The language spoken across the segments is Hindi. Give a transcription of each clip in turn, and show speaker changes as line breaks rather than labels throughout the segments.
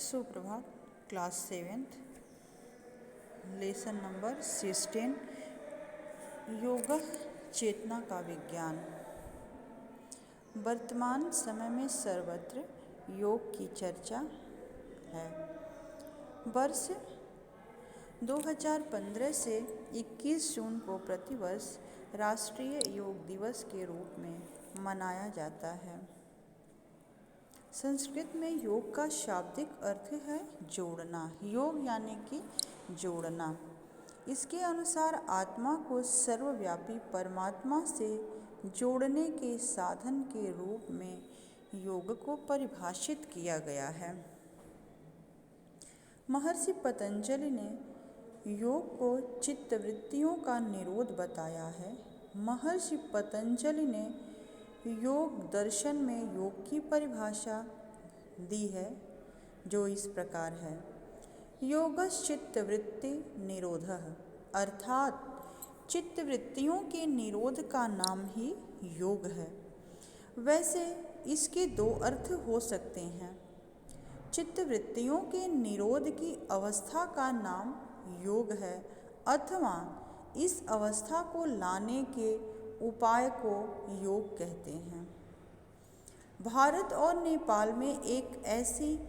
सुप्रभात। क्लास 7th लेसन नंबर 16 योग चेतना का विज्ञान। वर्तमान समय में सर्वत्र योग की चर्चा है। वर्ष 2015 से 21 जून को प्रतिवर्ष राष्ट्रीय योग दिवस के रूप में मनाया जाता है। संस्कृत में योग का शाब्दिक अर्थ है जोड़ना। योग यानी कि जोड़ना। इसके अनुसार आत्मा को सर्वव्यापी परमात्मा से जोड़ने के साधन के रूप में योग को परिभाषित किया गया है। महर्षि पतंजलि ने योग को चित्तवृत्तियों का निरोध बताया है। महर्षि पतंजलि ने योग दर्शन में योग की परिभाषा दी है, जो इस प्रकार है। योगश्चित्तवृत्ति निरोधः, अर्थात चित्तवृत्तियों के निरोध का नाम ही योग है। वैसे इसके दो अर्थ हो सकते हैं। चित्तवृत्तियों के निरोध की अवस्था का नाम योग है, अथवा इस अवस्था को लाने के उपाय को योग कहते हैं। भारत और नेपाल में एक ऐसी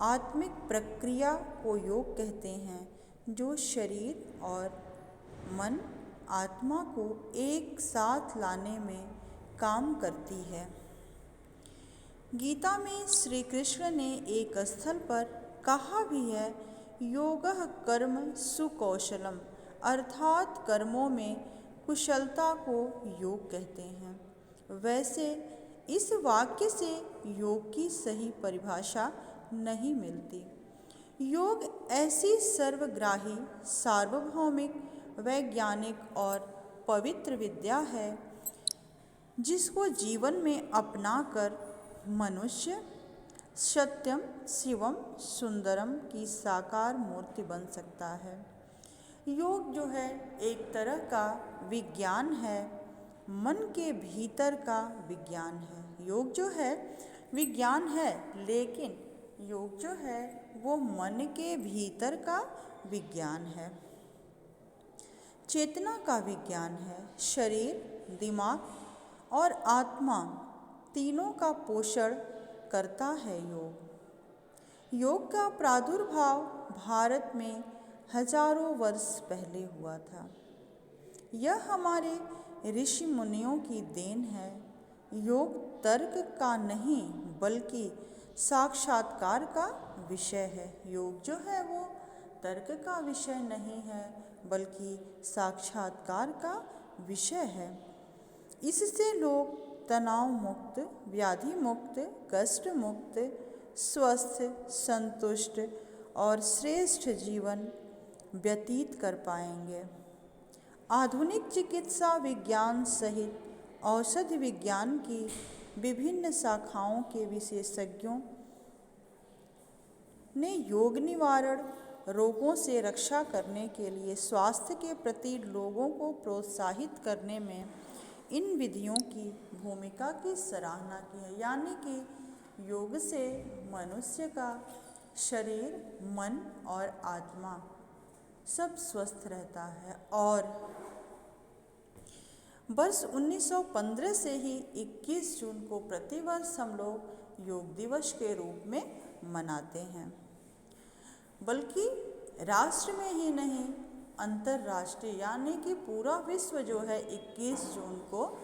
आत्मिक प्रक्रिया को योग कहते हैं जो शरीर और मन आत्मा को एक साथ लाने में काम करती है। गीता में श्री कृष्ण ने एक स्थल पर कहा भी है, योगः कर्म सुकौशलम, अर्थात कर्मों में कुशलता को योग कहते हैं। वैसे इस वाक्य से योग की सही परिभाषा नहीं मिलती। योग ऐसी सर्वग्राही, सार्वभौमिक, वैज्ञानिक और पवित्र विद्या है जिसको जीवन में अपनाकर मनुष्य सत्यम शिवम सुंदरम की साकार मूर्ति बन सकता है। योग जो है एक तरह का विज्ञान है, मन के भीतर का विज्ञान है। योग जो है विज्ञान है, लेकिन योग जो है वो मन के भीतर का विज्ञान है, चेतना का विज्ञान है। शरीर, दिमाग और आत्मा तीनों का पोषण करता है योग। योग का प्रादुर्भाव भारत में हजारों वर्ष पहले हुआ था। यह हमारे ऋषि मुनियों की देन है। योग तर्क का नहीं बल्कि साक्षात्कार का विषय है। योग जो है वो तर्क का विषय नहीं है बल्कि साक्षात्कार का विषय है। इससे लोग तनाव मुक्त, व्याधि मुक्त, कष्ट मुक्त, स्वस्थ, संतुष्ट और श्रेष्ठ जीवन व्यतीत कर पाएंगे। आधुनिक चिकित्सा विज्ञान सहित औषधि विज्ञान की विभिन्न शाखाओं के विशेषज्ञों ने योग निवारण, रोगों से रक्षा करने के लिए स्वास्थ्य के प्रति लोगों को प्रोत्साहित करने में इन विधियों की भूमिका की सराहना की है। यानी कि योग से मनुष्य का शरीर, मन और आत्मा सब स्वस्थ रहता है। और वर्ष 1915 से ही 21 जून को प्रतिवर्ष हम लोग योग दिवस के रूप में मनाते हैं। बल्कि राष्ट्र में ही नहीं, अंतर्राष्ट्रीय यानी कि पूरा विश्व जो है 21 जून को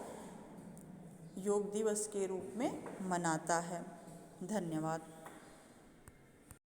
योग दिवस के रूप में मनाता है। धन्यवाद।